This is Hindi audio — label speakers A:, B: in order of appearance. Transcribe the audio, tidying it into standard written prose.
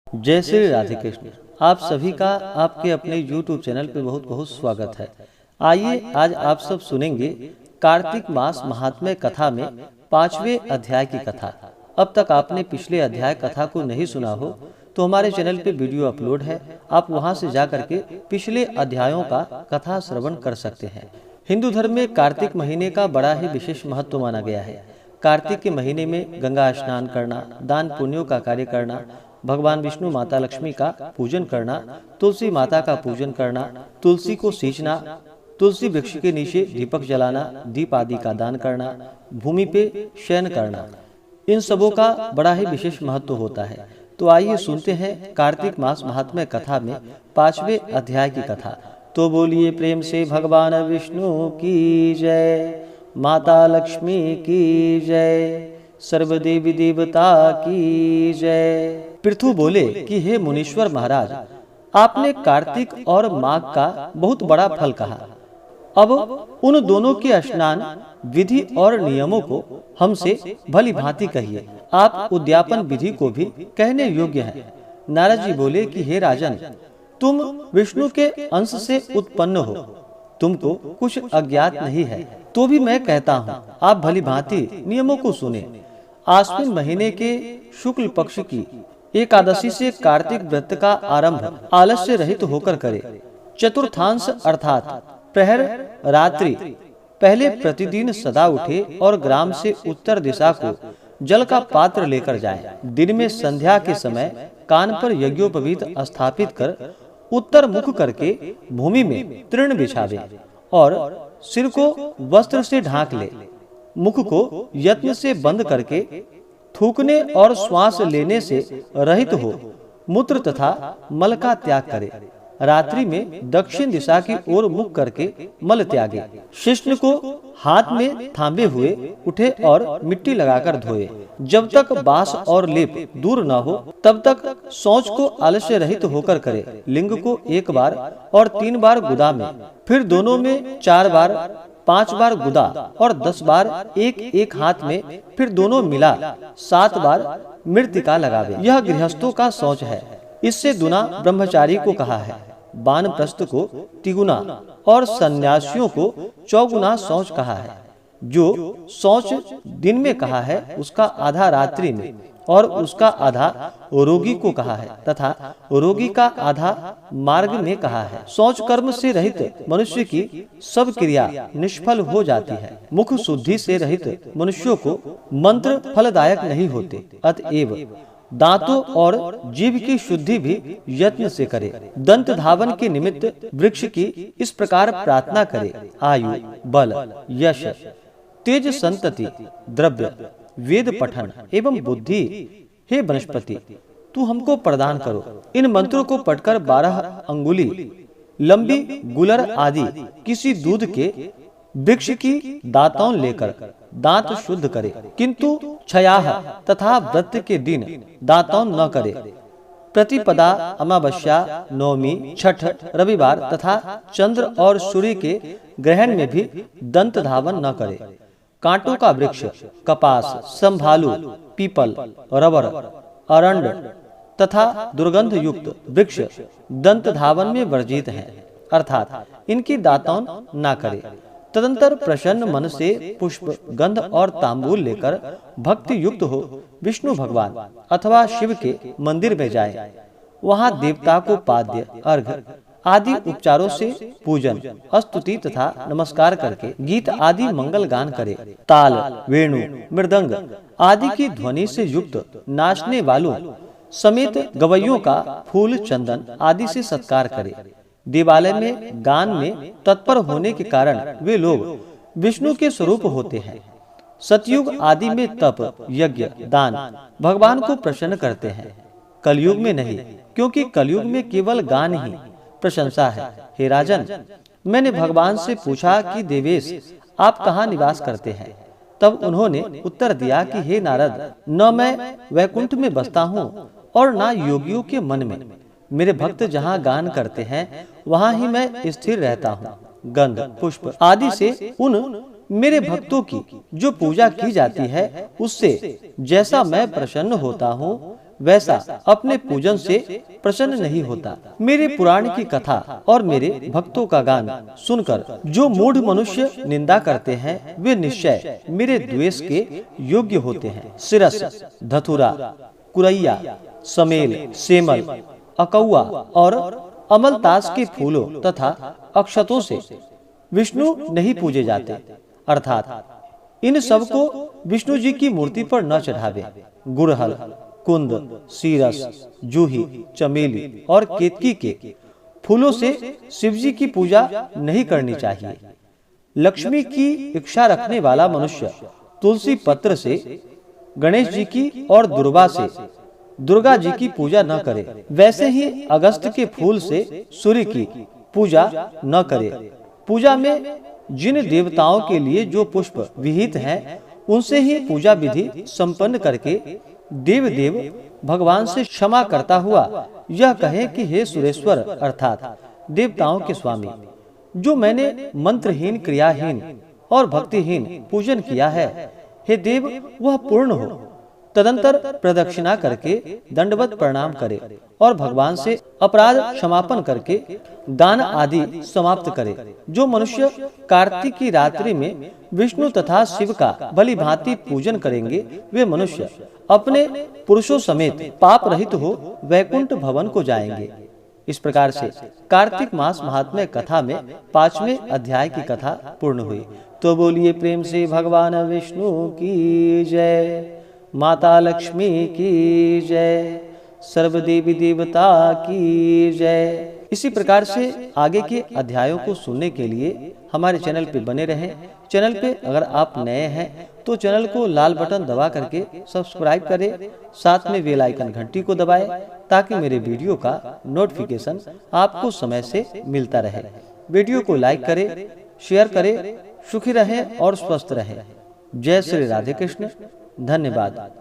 A: जय श्री राधे कृष्ण। आप सभी का आपके अपने YouTube चैनल पे बहुत बहुत स्वागत है। आइए आज आप सब सुनेंगे कार्तिक मास महात्म्य कथा में 5वें अध्याय की कथा। अब तक आपने पिछले अध्याय कथा को नहीं सुना हो तो हमारे चैनल पे वीडियो अपलोड है, आप वहां से जा करके पिछले अध्यायों का कथा श्रवण कर सकते हैं। हिंदू धर्म में कार्तिक महीने का बड़ा ही विशेष महत्व माना गया है। कार्तिक के महीने में गंगा स्नान करना, दान पुण्यों का कार्य करना, भगवान विष्णु माता लक्ष्मी का पूजन करना, तुलसी माता का पूजन करना, तुलसी को सींचना, तुलसी वृक्ष के नीचे दीपक जलाना, दीप आदि का दान करना, भूमि पे शयन करना, इन सबों का बड़ा ही विशेष महत्व होता है। तो आइए सुनते हैं कार्तिक मास महात्म्य कथा में 5वें अध्याय की कथा। तो बोलिए प्रेम से भगवान विष्णु की जय, माता लक्ष्मी की जय, सर्व देवी देवता की जय। पृथु बोले कि हे मुनीश्वर महाराज, आपने कार्तिक और माघ का बहुत बड़ा फल कहा। अब उन दोनों के स्नान विधि और नियमों को हमसे भली भांति कहिए। आप उद्यापन विधि को भी कहने योग्य हैं। नारद जी बोले कि हे राजन, तुम विष्णु के अंश से उत्पन्न हो, तुमको कुछ अज्ञात नहीं है, तो भी मैं कहता हूँ आप भली भांति नियमों को सुने। आश्विन महीने के शुक्ल पक्ष की एकादशी से कार्तिक व्रत का आरंभ आलस्य रहित होकर करे। चतुर्थांश अर्थात प्रहर रात्रि पहले प्रतिदिन सदा उठे और ग्राम से उत्तर दिशा को जल का पात्र लेकर जाए। दिन में संध्या के समय कान पर यज्ञोपवीत स्थापित कर उत्तर मुख करके भूमि में तृण बिछावे और सिर को वस्त्र से ढांक ले। मुख को यत्न से बंद करके थूकने और श्वास लेने से रहित हो मूत्र तथा मल का त्याग करे। रात्रि में दक्षिण दिशा की ओर मुख करके मल त्यागे। शिष्ण को हाथ में थामे हुए उठे और मिट्टी लगाकर धोए। जब तक बास और लेप दूर न हो तब तक शौच को आलस्य रहित होकर करे। लिंग को 1 बार और 3 बार गुदा में, फिर दोनों में 4 बार, 5 बार गुदा और 10 बार एक एक हाथ में, फिर दोनों मिला 7 बार मृत्तिका लगावे। यह गृहस्थों का शौच है। इससे दुना ब्रह्मचारी को कहा है, वानप्रस्थ को तिगुना और सन्यासियों को चौगुना शौच कहा है। जो शौच दिन में कहा है उसका आधा रात्रि में और उसका आधा रोगी को कहा है तथा रोगी का आधा मार्ग में कहा है। शौच कर्म से रहित मनुष्य की सब क्रिया निष्फल हो जाती है। मुख शुद्धि से रहित मनुष्यों को मंत्र फलदायक नहीं होते। अतएव दांतों और जीभ की शुद्धि भी यत्न से करे। दंत धावन के निमित्त वृक्ष की इस प्रकार प्रार्थना करे, आयु, बल, यश, तेज, संतति, द्रव्य, वेद पठन एवं बुद्धि, हे वनस्पति तू हमको प्रदान करो। इन मंत्रों को पढ़कर 12 अंगुली लंबी गुलर आदि किसी दूध के वृक्ष की दांतों लेकर दांत शुद्ध करे, किंतु क्षयाह तथा व्रत के दिन दांतों न करे। प्रतिपदा, अमावस्या, नवमी, छठ, रविवार तथा चंद्र और सूर्य के ग्रहण में भी दंत धावन न करे। कांटों का वृक्ष कपास, संभालू, पीपल, रबर, अरंड तथा दुर्गंध युक्त वृक्ष दंत धावन में वर्जित हैं, अर्थात इनकी दांतों न करे। तदंतर प्रसन्न मन से पुष्प, गंध और तांबूल लेकर भक्ति युक्त हो विष्णु भगवान अथवा शिव के मंदिर में जाए। वहां देवता को पाद्य, अर्घ्य आदि उपचारों से पूजन, स्तुति तथा नमस्कार करके गीत आदि मंगल गान करे। ताल, वेणु, मृदंग आदि की ध्वनि से युक्त नाचने वालों समेत गवैयों का फूल, चंदन आदि से सत्कार करे। देवालय में गान में तत्पर होने के कारण वे लोग विष्णु के स्वरूप होते हैं। सतयुग आदि में तप, यज्ञ, दान भगवान को प्रसन्न करते हैं। कलयुग में नहीं, क्योंकि कलयुग में केवल गान ही प्रशंसा है। हे राजन, मैंने भगवान से पूछा कि देवेश आप कहाँ निवास करते हैं? तब उन्होंने उत्तर दिया कि हे नारद, न मैं वैकुंठ में बसता हूँ और न योगियों के मन में। मेरे भक्त जहाँ गान करते हैं वहाँ ही मैं स्थिर रहता हूँ। गंध, पुष्प आदि से उन मेरे भक्तों की जो पूजा की जाती है उससे जैसा मैं प्रसन्न होता हूँ वैसा अपने पूजन से प्रसन्न नहीं होता। मेरे पुराण की कथा और मेरे भक्तों का गान सुनकर जो मूढ़ मनुष्य निंदा करते हैं वे निश्चय मेरे द्वेष के योग्य होते हैं। सिरस, धतुरा, कुरैया, समेल, सेमल, अकौआ और अमलतास के फूलों तथा अक्षतों से विष्णु नहीं पूजे जाते, अर्थात इन सब को विष्णु जी की मूर्ति पर न चढ़ावे। गुड़हल, कुंद, सीरस, जूही, चमेली और केतकी के फूलों से शिव जी की पूजा नहीं करनी चाहिए। लक्ष्मी की इच्छा रखने वाला मनुष्य तुलसी पत्र से गणेश जी की और दुर्वा से दुर्गा जी की पूजा न करे। वैसे ही अगस्त के फूल से सूर्य की पूजा न करे। पूजा में जिन देवताओं के लिए जो पुष्प विहित हैं, उनसे ही पूजा विधि संपन्न करके देव देव भगवान से क्षमा करता हुआ यह कहे कि हे सुरेश्वर अर्थात देवताओं के स्वामी, जो मैंने मंत्रहीन, क्रियाहीन और भक्तिहीन पूजन किया है, हे देव वह पूर्ण हो। तदंतर प्रदक्षिणा करके दंडवत प्रणाम करे और भगवान से अपराध क्षमापन करके दान आदि समाप्त करे। जो मनुष्य कार्तिक की रात्रि में विष्णु तथा शिव का भली भांति पूजन करेंगे, वे मनुष्य अपने पुरुषों समेत पाप रहित हो वैकुंठ भवन को जाएंगे। इस प्रकार से कार्तिक मास महात्म्य कथा में 5वें अध्याय की कथा पूर्ण हुई। तो बोलिए प्रेम से भगवान विष्णु की जय, माता लक्ष्मी की जय, सर्व देवी देवता की जय। इसी प्रकार से आगे के अध्यायों को सुनने के लिए हमारे चैनल पे बने रहें। चैनल पे अगर आप नए हैं तो चैनल को लाल बटन दबा करके सब्सक्राइब करें, साथ में बेल आइकन घंटी को दबाएं ताकि मेरे वीडियो का नोटिफिकेशन आपको समय से मिलता रहे। वीडियो को लाइक करें, शेयर करें। सुखी रहें और स्वस्थ रहें। जय श्री राधे कृष्ण। धन्यवाद।